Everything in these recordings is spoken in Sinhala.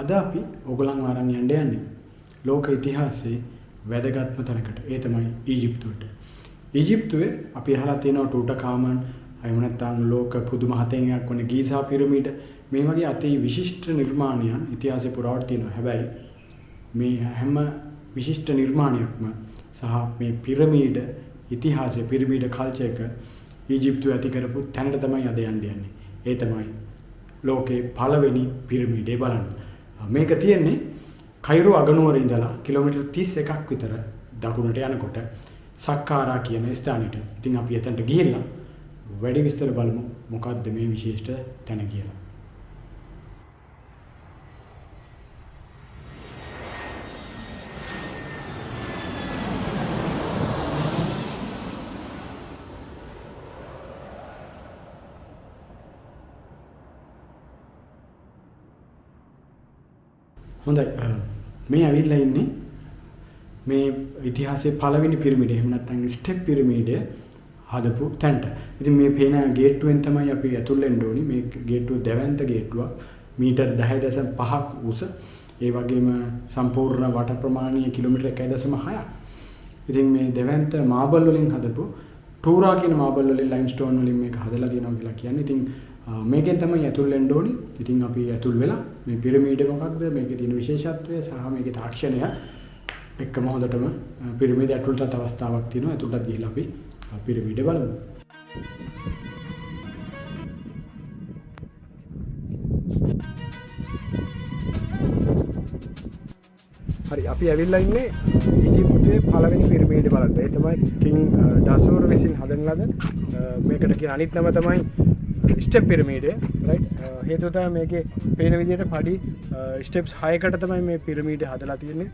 අද අපි ඔයගලන් අරන් යන්නේ ලෝක ඉතිහාසයේ වැදගත්ම තැනකට. ඒ තමයි ඊජිප්තුවට. ඊජිප්තුවේ අපි අහලා තියෙනවා ටූටකාමන්, එහෙම නැත්නම් ලෝක පුදුම හතෙන් එකක් වන ගීසා පිරමීඩ. මේ වගේ අති විශිෂ්ට නිර්මාණයන් ඉතිහාසයේ පුරාවට තියෙනවා. හැබැයි මේ හැම විශිෂ්ට නිර්මාණයක්ම සහ මේ පිරමීඩ ඉතිහාසයේ පිරමීඩ කල්චර් එක ඊජිප්තුවේ ඇති කරපු තැනට තමයි අද යන්නේ. ඒ තමයි ලෝකේ පළවෙනි පිරමීඩේ බලන්න. මේක තියෙන්නේ කයිරෝ අගනුවර ඉඳලා කිලෝමීටර් 31ක් විතර දකුණට යනකොට සක්කාරා කියන ස්ථානෙට. ඉතින් අපි එතනට ගිහිල්ලා වැඩි විස්තර බලමු මොකක්ද මේ විශේෂ තැන කියලා. හොඳයි, මේ ඇවිල්ලා ඉන්නේ මේ ඉතිහාසයේ පළවෙනි පිරමීඩය, එහෙම නැත්නම් ස්ටෙප් පිරමීඩය හදපු තැනට. ඉතින් මේ පේන ගේට්ටුවෙන් තමයි අපි ඇතුල් වෙන්න ඕනි. මේ ගේට්ටුව දැවැන්ත ගේට්ටුවක්. මීටර් 10.5ක් උස. ඒ වගේම සම්පූර්ණ වට ප්‍රමාණය කිලෝමීටර් 1.6ක්. ඉතින් මේ දැවැන්ත මාබල් වලින් හදපු ටූරා කියන මාබල් වලින් ලයිම්ස්ටෝන් වලින් මේක හදලා තියෙනවා කියලා කියන්නේ. ඉතින් මේකෙන් තමයි ඇතුල් වෙන්න ඕනි. ඉතින් අපි ඇතුල් වෙලා මේ පිරමීඩ මොකක්ද, මේකේ තියෙන විශේෂත්වය සහ මේකේ තාක්ෂණය එක්කම හොඳටම පිරමීඩ ඇතුළට අවස්ථාවක් තියෙනවා. ඇතුළට ගිහිල්ලා අපි පිරමීඩ බලමු. හරි, අපි ඇවිල්ලා ඉන්නේ ඊජිප්තුවේ පළවෙනි පිරමීඩ බලන්න. ඒ තමයි කිං ඩසෝර් විසින් හදන ලද මේකට කියන අනිත් නම තමයි ස්ටෙප් පිරමීඩය. රයිට්, හේතුව තමයි මේකේ පේන විදිහට පඩි ස්ටෙප්ස් 6කට තමයි මේ පිරමීඩය හදලා තියෙන්නේ.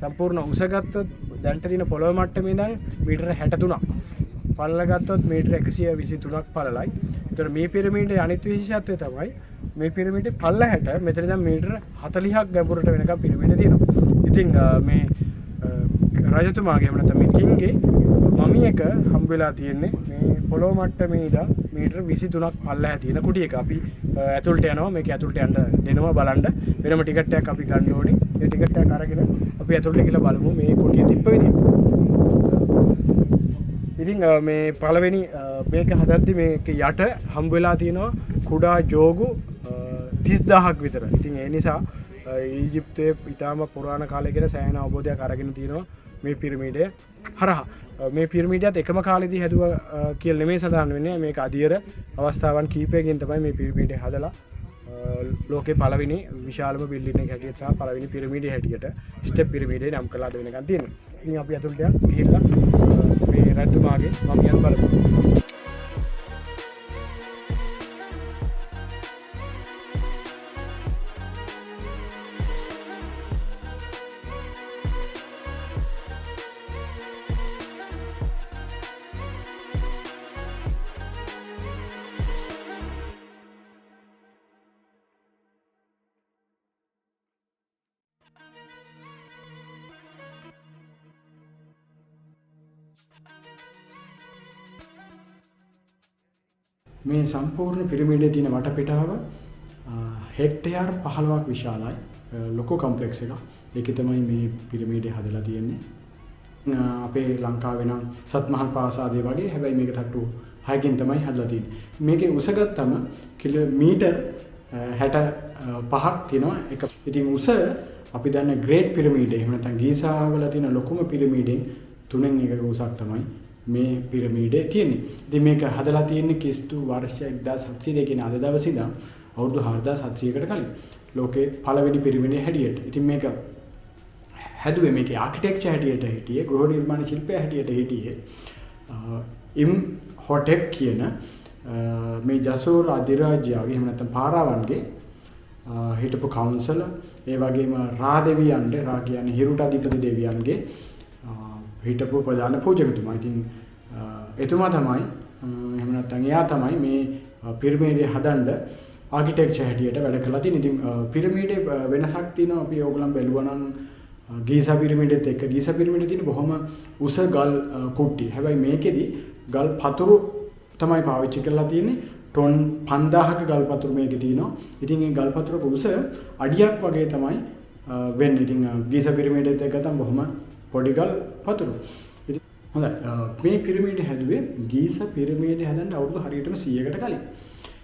සම්පූර්ණ උස ගත්තොත් දැන්ට තියෙන පොළොව මට්ටමේ ඉඳන් මීටර 63ක්. පළල ගත්තොත් මීටර 123ක් පළලයි. ඒතර මේ පිරමීඩේ අනිත් විශේෂත්වය තමයි මේ පිරමීඩේ පළල 60 මෙතන ඉඳන් මීටර 40ක් ගැඹුරට වෙනකම් පිරමීඩ තියෙනවා. ඉතින් මේ රජතුමාගේ එහෙම නැත්නම් මේ කිංගේ මමියක හම්බ වෙලා තියෙන්නේ මේ පොළොව මට්ටමේ ඉඳන් මීටර 23ක් පල්ලෙහා තියෙන කුටි එක. අපි ඇතුළට යනවා, මේක ඇතුළට යන්න දෙනවා බලන්න. වෙනම ටිකට් එකක් අපි ගන්න ඕනේ. ඒ ටිකට් එක අරගෙන අපි ඇතුළට ගිහලා බලමු මේ කුටිය තිබ්බ විදිහ. ඉතින් මේ පළවෙනි මේක හදද්දි මේක යට හම්බ වෙලා තියෙනවා කුඩා ජෝගු 30000ක් විතර. ඉතින් ඒ නිසා ඊජිප්තයේ ඉතාම පුරාණ කාලේ කියන සෑහෙන අවබෝධයක් අරගෙන තියෙනවා මේ පිරමීඩය හරහා. මේ පිරමීඩයත් එකම කාලෙදී හැදුවා කියලා නෙමෙයි සඳහන් වෙන්නේ. මේක අධියර අවස්ථාවන් කීපයකින් තමයි මේ පිරමීඩය හදලා ලෝකේ පළවෙනි විශාලම බිල්ඩින් එක හැටියට සහ පළවෙනි පිරමීඩය හැටියට ස්ටෙප් පිරමීඩය නම් කළා දෙවෙනකන් තියෙනවා. ඉතින් අපි අතුලට ගිහිල්ලා මේ රජතුමාගේ මමියන් බලමු. මේ සම්පූර්ණ පිරමීඩයේ තියෙන වටපිටාව හෙක්ටයාර් 15ක් විශාලයි. ලොකු කොම්ප්ලෙක්ස් එකක්. ඒකේ තමයි මේ පිරමීඩය හදලා තියෙන්නේ. අපේ ලංකාවේ නම් සත්මහල් ප්‍රාසාදය වගේ. හැබැයි මේක තට්ටු 6කින් තමයි හදලා තියෙන්නේ. මේකේ උස ගත්තම කිලෝමීටර් 65ක් තියෙනවා. ඒක ඉතින් උස අපි දන්න ග්‍රේට් පිරමීඩය එහෙම නැත්නම් ගීසා වල තියෙන ලොකුම පිරමීඩෙන් 3න් 1ක උසක් තමයි මේ පිරමීඩය තියෙන්නේ. ඉතින් මේක හදලා තියෙන්නේ ක්‍රිස්තු වර්ෂ 1700 කියන අද දවසේ ඉඳන් අවුරුදු 4700කට කලින් ලෝකේ පළවෙනි පිරමීඩය හැටියට. ඉතින් මේක හැදුවේ මේකේ ආකිටෙක්චර් හැටියට හිටියේ, ගෘහ නිර්මාණ ශිල්පය හැටියට හිටියේ ඉම් හොටෙප් කියන මේ ජසෝර් අධිරාජ්‍යගේ එහෙම නැත්නම් පාරාවන්ගේ හිටපු කවුන්සලර්, ඒ වගේම රා දෙවියන්ගේ, රා කියන්නේ හිරුට අධිපති දෙවියන්ගේ හිටපු ප්‍රධාන පූජකතුමා. ඉතින් එතුමා තමයි එහෙම නැත්නම් එයා තමයි මේ පිරමීඩය හදන්න ආකිටෙක්චර් හැටියට වැඩ කළා තියෙන්නේ. ඉතින් පිරමීඩේ වෙනසක් තියෙනවා. අපි ඕගොල්ලන් බැලුවා නම් ගීසා පිරමීඩෙත් එක්ක ගීසා පිරමීඩේ තියෙන බොහොම උස ගල් කුට්ටි. හැබැයි මේකෙදි ගල් පතුරු තමයි පාවිච්චි කරලා තියෙන්නේ. ටොන් 5000ක ගල්පතුරු මේකේ තියෙනවා. ඉතින් මේ ගල්පතුරක උස අඩියක් වගේ තමයි වෙන්නේ. ඉතින් ගීසා පිරමීඩයත් එක්ක ගත්තම බොහොම පොඩි ගල්පතුරු. ඉතින් හොඳයි. මේ පිරමීඩය හැදුවේ ගීසා පිරමීඩය හදන්න අවුරුදු හරියටම 100කට කලින්.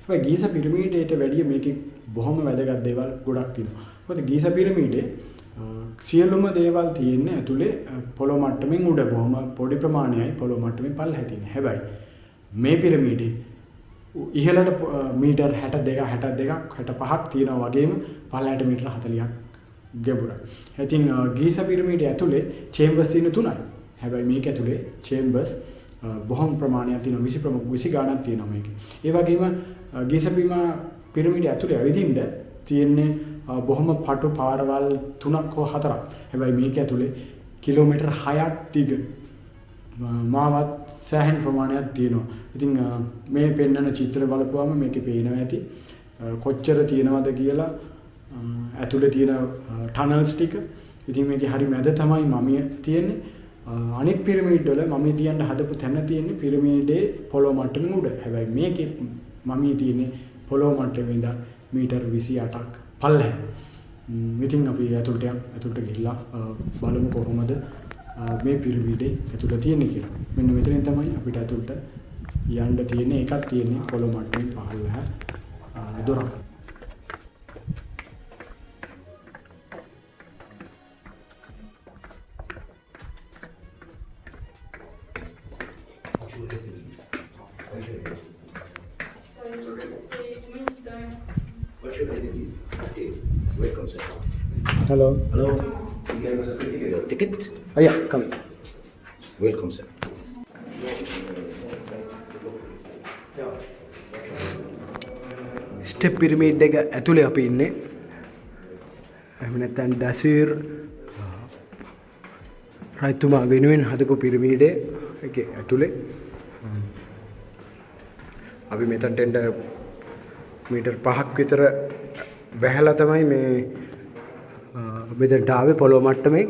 හැබැයි ගීසා පිරමීඩයට වැඩිය මේකේ බොහොම වැදගත් දේවල් ගොඩක් තියෙනවා. මොකද ගීසා පිරමීඩේ සියලුම දේවල් තියෙන්නේ ඇතුලේ පොළොව මට්ටමින් උඩ බොහොම පොඩි ප්‍රමාණයයි පොළොව මට්ටමින් පල්ලෙහා තියෙන්නේ. හැබැයි මේ පිරමීඩේ ඉහළට මීටර් 62ක් 65ක් තියෙනවා වගේම පල්ලෙහාට මීටර් 40ක් ගැඹුරයි. ඉතින් ගීසා පිරමීඩය ඇතුලේ චේම්බර්ස් තියෙන 3යි. හැබැයි මේක ඇතුලේ චේම්බර්ස් බොහොම ප්‍රමාණයක් තියෙනවා 20 ගාණක් තියෙනවා මේකේ. ඒ වගේම ගීසා පිරමීඩය ඇතුලේ ඇවිදින්න තියෙන්නේ බොහොම පටු පාරවල් 3ක් හෝ 4ක්. හැබැයි මේක ඇතුලේ කිලෝමීටර් 6ක් දිග මාවත් සෑහෙන ප්‍රමාණයක් තියෙනවා. ඉතින් මේ පෙන්වන චිත්‍ර බලපුවම මේකේ පේනවා ඇති කොච්චර තියෙනවද කියලා ඇතුලේ තියෙන ටනල්ස් ටික. ඉතින් මේකේ හරි මැද තමයි මමිය තියෙන්නේ. අනෙක් පිරමීඩ් වල මමිය තියන්න හදපු තැන තියෙන්නේ පිරමීඩේ පොළොව මට්ටමින් උඩ. හැබැයි මේකේ මමිය තියෙන්නේ පොළොව මට්ටමින් ඉඳන් මීටර් 28ක් පල්ලෙහා. ඉතින් අපි ඇතුළට ගිහිල්ලා බලමු කොහොමද මේ පිරමීඩේ ඇතුළත තියෙන්නේ කියලා. මෙන්න මෙතනින් තමයි අපිට ඇතුළට යන්න තියෙන්නේ. එකක් තියෙන්නේ පොළොව මට්ටමින් පහළها දොරක්. Welcome, sir. Hello. Hello. You gave us a ticket. Oh, yeah, come. Welcome, sir. Step pyramid එක ඇතුලේ අපි ඉන්නේ. එහෙම නැත්නම් ඩසීර් රයිතුමා වෙනුවෙන් හදපු පිරමීඩේ එකේ ඇතුලේ අපි මෙතනට එන්න මීටර් 5ක් විතර බැහැලා තමයි මේ මෙතනට ආවේ පොළොව මට්ටමින්.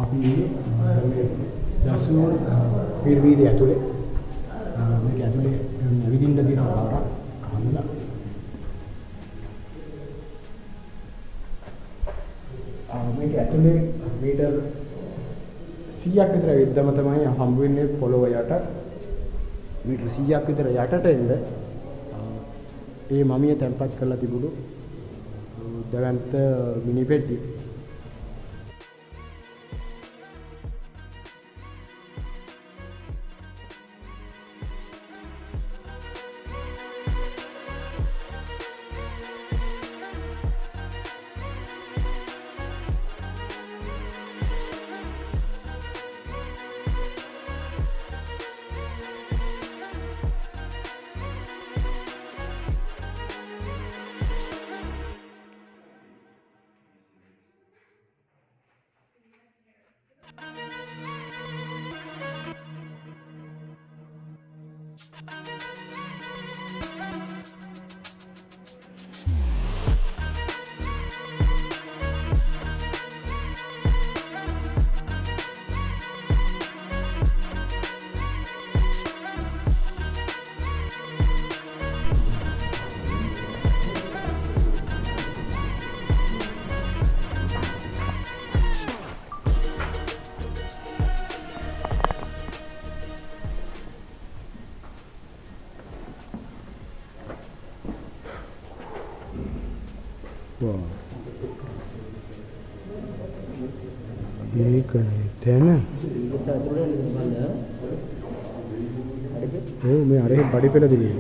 අපි දසුන් පිරමීඩය ඇතුලේ මේක ඇතුලේ ඇවිදින්න දින පාරක් හදලා මේක ඇතුලේ මීටර් 100ක් විතර විද්දම තමයි හම්බ වෙන්නේ පොළොව යට. මීටර් 100ක් විතර යටට එන්න ඒ මමිය තැම්පත් කරලා තිබුණු දැවැන්ත මිනි පෙට්ටිය. Wow. Ini kan තේන මේ අරහෙ බඩි පෙළ දිනේ